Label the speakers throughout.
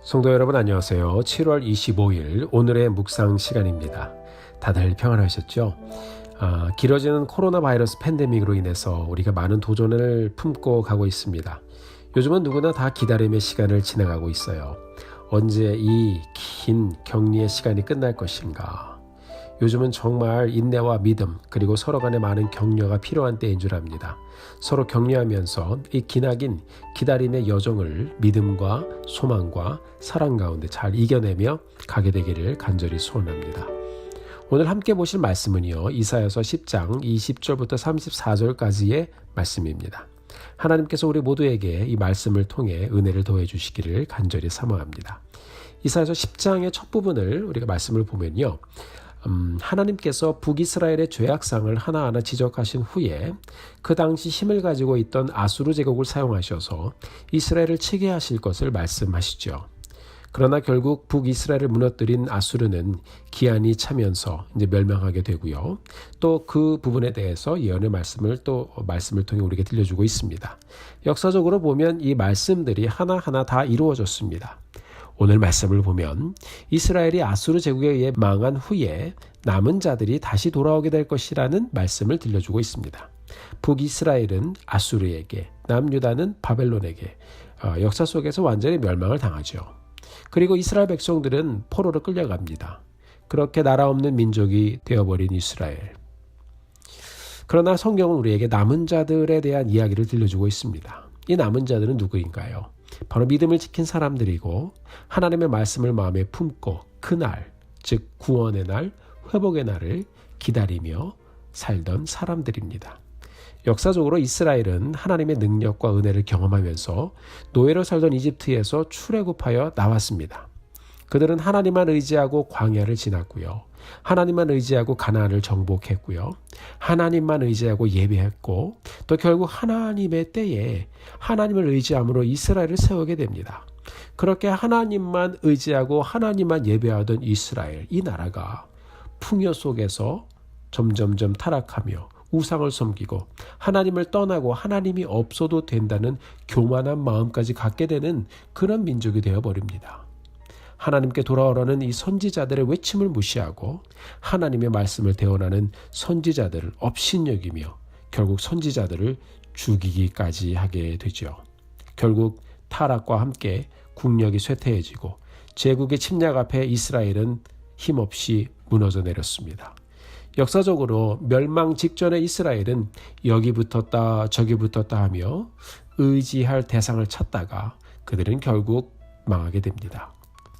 Speaker 1: 성도 여러분 안녕하세요. 7월 25일 오늘의 묵상 시간입니다. 다들 평안하셨죠? 길어지는 코로나 바이러스 팬데믹으로 인해서 우리가 많은 도전을 품고 가고 있습니다. 요즘은 누구나 다 기다림의 시간을 지나가고 있어요. 언제 이 긴 격리의 시간이 끝날 것인가? 요즘은 정말 인내와 믿음 그리고 서로 간에 많은 격려가 필요한 때인 줄 압니다. 서로 격려하면서 이 기나긴 기다림의 여정을 믿음과 소망과 사랑 가운데 잘 이겨내며 가게 되기를 간절히 소원합니다. 오늘 함께 보실 말씀은요, 이사야서 10장 20절부터 34절까지의 말씀입니다. 하나님께서 우리 모두에게 이 말씀을 통해 은혜를 더해 주시기를 간절히 사모합니다. 이사야서 10장의 첫 부분을 우리가 말씀을 보면요, 하나님께서 북이스라엘의 죄악상을 하나하나 지적하신 후에 그 당시 힘을 가지고 있던 아수르 제국을 사용하셔서 이스라엘을 치게 하실 것을 말씀하시죠. 그러나 결국 북이스라엘을 무너뜨린 아수르는 기한이 차면서 이제 멸망하게 되고요. 또 그 부분에 대해서 예언의 말씀을 통해 우리에게 들려주고 있습니다. 역사적으로 보면 이 말씀들이 하나하나 다 이루어졌습니다. 오늘 말씀을 보면 이스라엘이 아수르 제국에 의해 망한 후에 남은 자들이 다시 돌아오게 될 것이라는 말씀을 들려주고 있습니다. 북이스라엘은 아수르에게, 남유다는 바벨론에게 역사 속에서 완전히 멸망을 당하죠. 그리고 이스라엘 백성들은 포로로 끌려갑니다. 그렇게 나라 없는 민족이 되어버린 이스라엘. 그러나 성경은 우리에게 남은 자들에 대한 이야기를 들려주고 있습니다. 이 남은 자들은 누구인가요? 바로 믿음을 지킨 사람들이고 하나님의 말씀을 마음에 품고 그날, 즉 구원의 날, 회복의 날을 기다리며 살던 사람들입니다. 역사적으로 이스라엘은 하나님의 능력과 은혜를 경험하면서 노예로 살던 이집트에서 출애굽하여 나왔습니다. 그들은 하나님만 의지하고 광야를 지났고요. 하나님만 의지하고 가나안을 정복했고요. 하나님만 의지하고 예배했고 또 결국 하나님의 때에 하나님을 의지함으로 이스라엘을 세우게 됩니다. 그렇게 하나님만 의지하고 하나님만 예배하던 이스라엘, 이 나라가 풍요 속에서 점점점 타락하며 우상을 섬기고 하나님을 떠나고 하나님이 없어도 된다는 교만한 마음까지 갖게 되는 그런 민족이 되어버립니다. 하나님께 돌아오라는 이 선지자들의 외침을 무시하고 하나님의 말씀을 대언하는 선지자들을 업신여기며 결국 선지자들을 죽이기까지 하게 되죠. 결국 타락과 함께 국력이 쇠퇴해지고 제국의 침략 앞에 이스라엘은 힘없이 무너져 내렸습니다. 역사적으로 멸망 직전의 이스라엘은 여기 붙었다 저기 붙었다 하며 의지할 대상을 찾다가 그들은 결국 망하게 됩니다.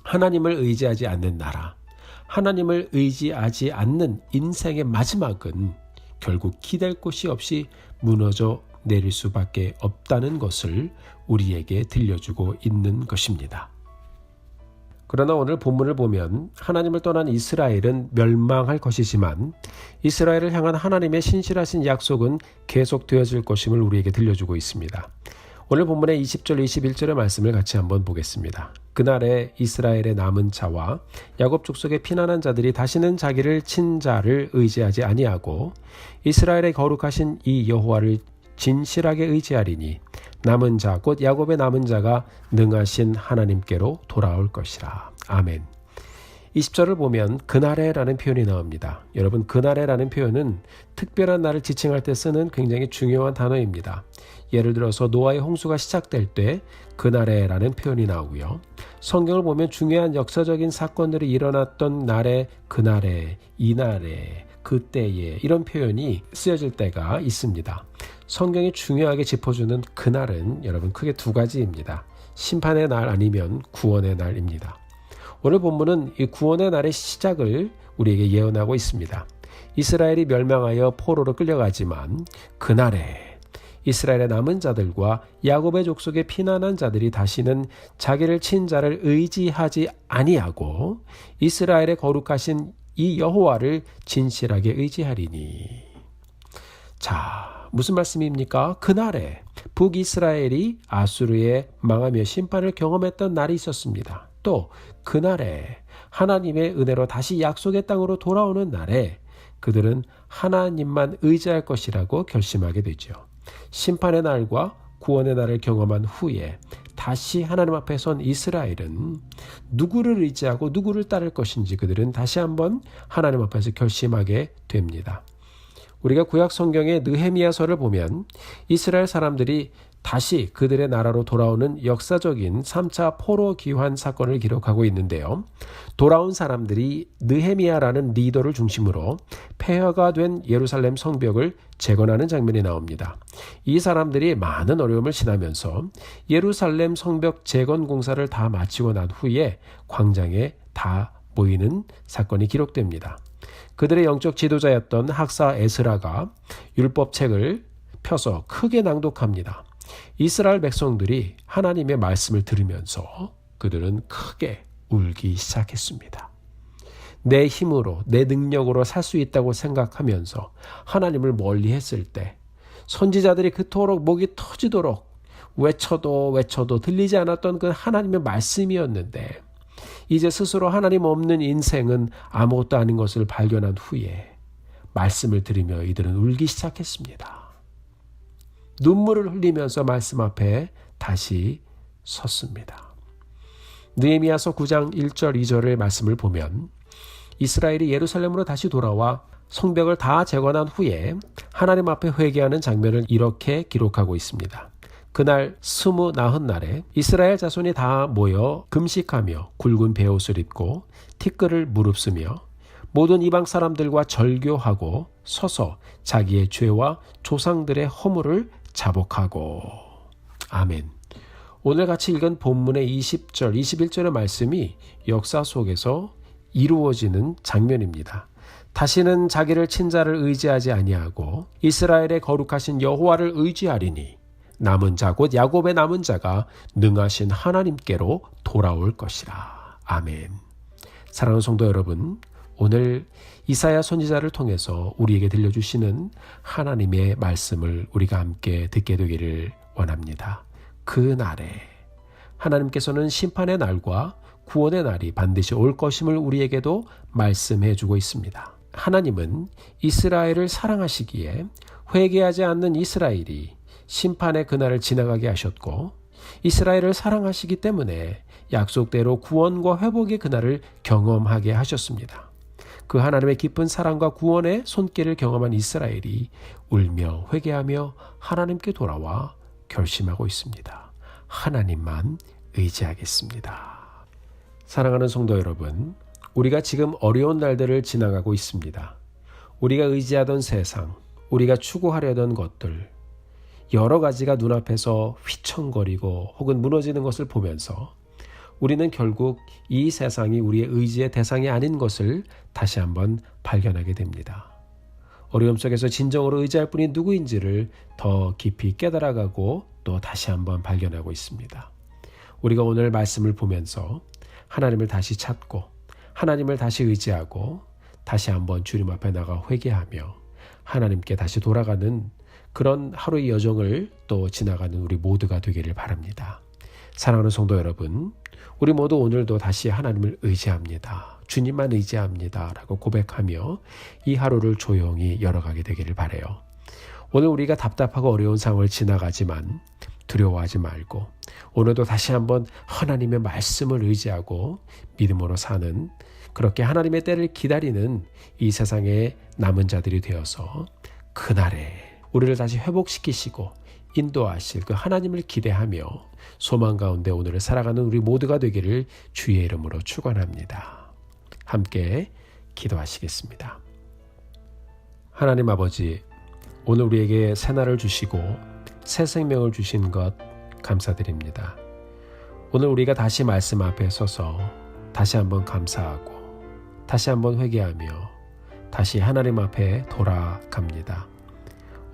Speaker 1: 하나님을 의지하지 않는 나라, 하나님을 의지하지 않는 인생의 마지막은 결국 기댈 곳이 없이 무너져 내릴 수밖에 없다는 것을 우리에게 들려주고 있는 것입니다. 그러나 오늘 본문을 보면 하나님을 떠난 이스라엘은 멸망할 것이지만 이스라엘을 향한 하나님의 신실하신 약속은 계속되어질 것임을 우리에게 들려주고 있습니다. 오늘 본문의 20절 21절의 말씀을 같이 한번 보겠습니다. 그날에 이스라엘의 남은 자와 야곱 족속의 피난한 자들이 다시는 자기를 친 자를 의지하지 아니하고 이스라엘의 거룩하신 이 여호와를 진실하게 의지하리니 남은 자 곧 야곱의 남은 자가 능하신 하나님께로 돌아올 것이라. 아멘. 20절을 보면 그날에라는 표현이 나옵니다. 여러분, 그날에라는 표현은 특별한 날을 지칭할 때 쓰는 굉장히 중요한 단어입니다. 예를 들어서 노아의 홍수가 시작될 때 그날에라는 표현이 나오고요. 성경을 보면 중요한 역사적인 사건들이 일어났던 날에, 그날에, 이날에, 그때에 이런 표현이 쓰여질 때가 있습니다. 성경이 중요하게 짚어주는 그날은 여러분 크게 두 가지입니다. 심판의 날 아니면 구원의 날입니다. 오늘 본문은 이 구원의 날의 시작을 우리에게 예언하고 있습니다. 이스라엘이 멸망하여 포로로 끌려가지만 그날에 이스라엘의 남은 자들과 야곱의 족속의 피난한 자들이 다시는 자기를 친 자를 의지하지 아니하고 이스라엘의 거룩하신 이 여호와를 진실하게 의지하리니. 자, 무슨 말씀입니까? 그날에 북이스라엘이 아수르에 망하며 심판을 경험했던 날이 있었습니다. 또 그날에 하나님의 은혜로 다시 약속의 땅으로 돌아오는 날에 그들은 하나님만 의지할 것이라고 결심하게 되죠. 심판의 날과 구원의 날을 경험한 후에 다시 하나님 앞에 선 이스라엘은 누구를 의지하고 누구를 따를 것인지 그들은 다시 한번 하나님 앞에서 결심하게 됩니다. 우리가 구약 성경의 느헤미야서를 보면 이스라엘 사람들이 다시 그들의 나라로 돌아오는 역사적인 3차 포로 귀환 사건을 기록하고 있는데요. 돌아온 사람들이 느헤미야라는 리더를 중심으로 폐허가 된 예루살렘 성벽을 재건하는 장면이 나옵니다. 이 사람들이 많은 어려움을 지나면서 예루살렘 성벽 재건 공사를 다 마치고 난 후에 광장에 다 모이는 사건이 기록됩니다. 그들의 영적 지도자였던 학사 에스라가 율법책을 펴서 크게 낭독합니다. 이스라엘 백성들이 하나님의 말씀을 들으면서 그들은 크게 울기 시작했습니다. 내 힘으로 내 능력으로 살 수 있다고 생각하면서 하나님을 멀리했을 때 선지자들이 그토록 목이 터지도록 외쳐도 들리지 않았던 그 하나님의 말씀이었는데 이제 스스로 하나님 없는 인생은 아무것도 아닌 것을 발견한 후에 말씀을 들으며 이들은 울기 시작했습니다. 눈물을 흘리면서 말씀 앞에 다시 섰습니다. 느헤미야서 9장 1절 2절의 말씀을 보면 이스라엘이 예루살렘으로 다시 돌아와 성벽을 다 재건한 후에 하나님 앞에 회개하는 장면을 이렇게 기록하고 있습니다. 그날 스무 나흔 날에 이스라엘 자손이 다 모여 금식하며 굵은 베옷을 입고 티끌을 무릅쓰며 모든 이방 사람들과 절교하고 서서 자기의 죄와 조상들의 허물을 자복하고. 아멘. 오늘 같이 읽은 본문의 20절, 21절의 말씀이 역사 속에서 이루어지는 장면입니다. 다시는 자기를 친자를 의지하지 아니하고 이스라엘의 거룩하신 여호와를 의지하리니 남은 자 곧 야곱의 남은 자가 능하신 하나님께로 돌아올 것이라. 아멘. 사랑하는 성도 여러분, 오늘 이사야 선지자를 통해서 우리에게 들려주시는 하나님의 말씀을 우리가 함께 듣게 되기를 원합니다. 그 날에 하나님께서는 심판의 날과 구원의 날이 반드시 올 것임을 우리에게도 말씀해 주고 있습니다. 하나님은 이스라엘을 사랑하시기에 회개하지 않는 이스라엘이 심판의 그날을 지나가게 하셨고 이스라엘을 사랑하시기 때문에 약속대로 구원과 회복의 그날을 경험하게 하셨습니다. 그 하나님의 깊은 사랑과 구원의 손길을 경험한 이스라엘이 울며 회개하며 하나님께 돌아와 결심하고 있습니다. 하나님만 의지하겠습니다. 사랑하는 성도 여러분, 우리가 지금 어려운 날들을 지나가고 있습니다. 우리가 의지하던 세상, 우리가 추구하려던 것들, 여러 가지가 눈앞에서 휘청거리고 혹은 무너지는 것을 보면서 우리는 결국 이 세상이 우리의 의지의 대상이 아닌 것을 다시 한번 발견하게 됩니다. 어려움 속에서 진정으로 의지할 분이 누구인지를 더 깊이 깨달아가고 또 다시 한번 발견하고 있습니다. 우리가 오늘 말씀을 보면서 하나님을 다시 찾고 하나님을 다시 의지하고 다시 한번 주님 앞에 나가 회개하며 하나님께 다시 돌아가는 그런 하루의 여정을 또 지나가는 우리 모두가 되기를 바랍니다. 사랑하는 성도 여러분, 우리 모두 오늘도 다시 하나님을 의지합니다. 주님만 의지합니다 라고 고백하며 이 하루를 조용히 열어가게 되기를 바라요. 오늘 우리가 답답하고 어려운 상황을 지나가지만 두려워하지 말고 오늘도 다시 한번 하나님의 말씀을 의지하고 믿음으로 사는, 그렇게 하나님의 때를 기다리는 이 세상의 남은 자들이 되어서 그날에 우리를 다시 회복시키시고 인도하실 그 하나님을 기대하며 소망 가운데 오늘을 살아가는 우리 모두가 되기를 주의 이름으로 축원합니다. 함께 기도하시겠습니다. 하나님 아버지, 오늘 우리에게 새 날을 주시고 새 생명을 주신 것 감사드립니다. 오늘 우리가 다시 말씀 앞에 서서 다시 한번 감사하고 다시 한번 회개하며 다시 하나님 앞에 돌아갑니다.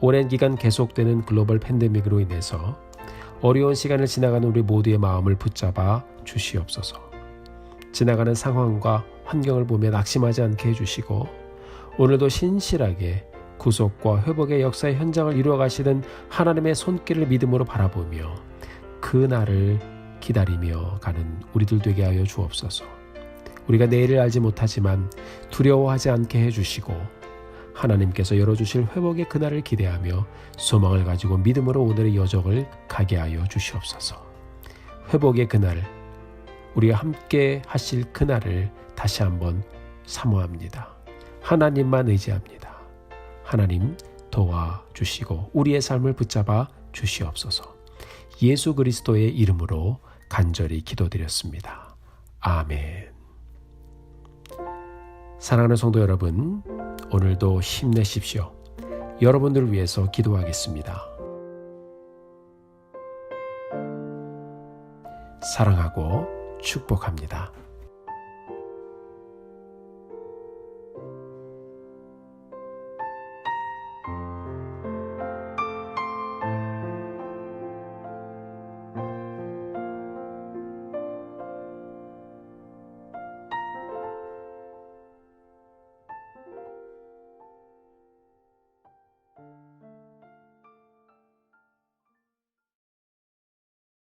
Speaker 1: 오랜 기간 계속되는 글로벌 팬데믹으로 인해서 어려운 시간을 지나가는 우리 모두의 마음을 붙잡아 주시옵소서. 지나가는 상황과 환경을 보며 낙심하지 않게 해주시고 오늘도 신실하게 구속과 회복의 역사의 현장을 이루어 가시는 하나님의 손길을 믿음으로 바라보며 그 날을 기다리며 가는 우리들 되게 하여 주옵소서. 우리가 내일을 알지 못하지만 두려워하지 않게 해주시고 하나님께서 열어주실 회복의 그날을 기대하며 소망을 가지고 믿음으로 오늘의 여정을 가게 하여 주시옵소서. 회복의 그날, 우리가 함께 하실 그날을 다시 한번 사모합니다. 하나님만 의지합니다. 하나님 도와주시고 우리의 삶을 붙잡아 주시옵소서. 예수 그리스도의 이름으로 간절히 기도드렸습니다. 아멘. 사랑하는 성도 여러분, 오늘도 힘내십시오. 여러분들을 위해서 기도하겠습니다. 사랑하고 축복합니다.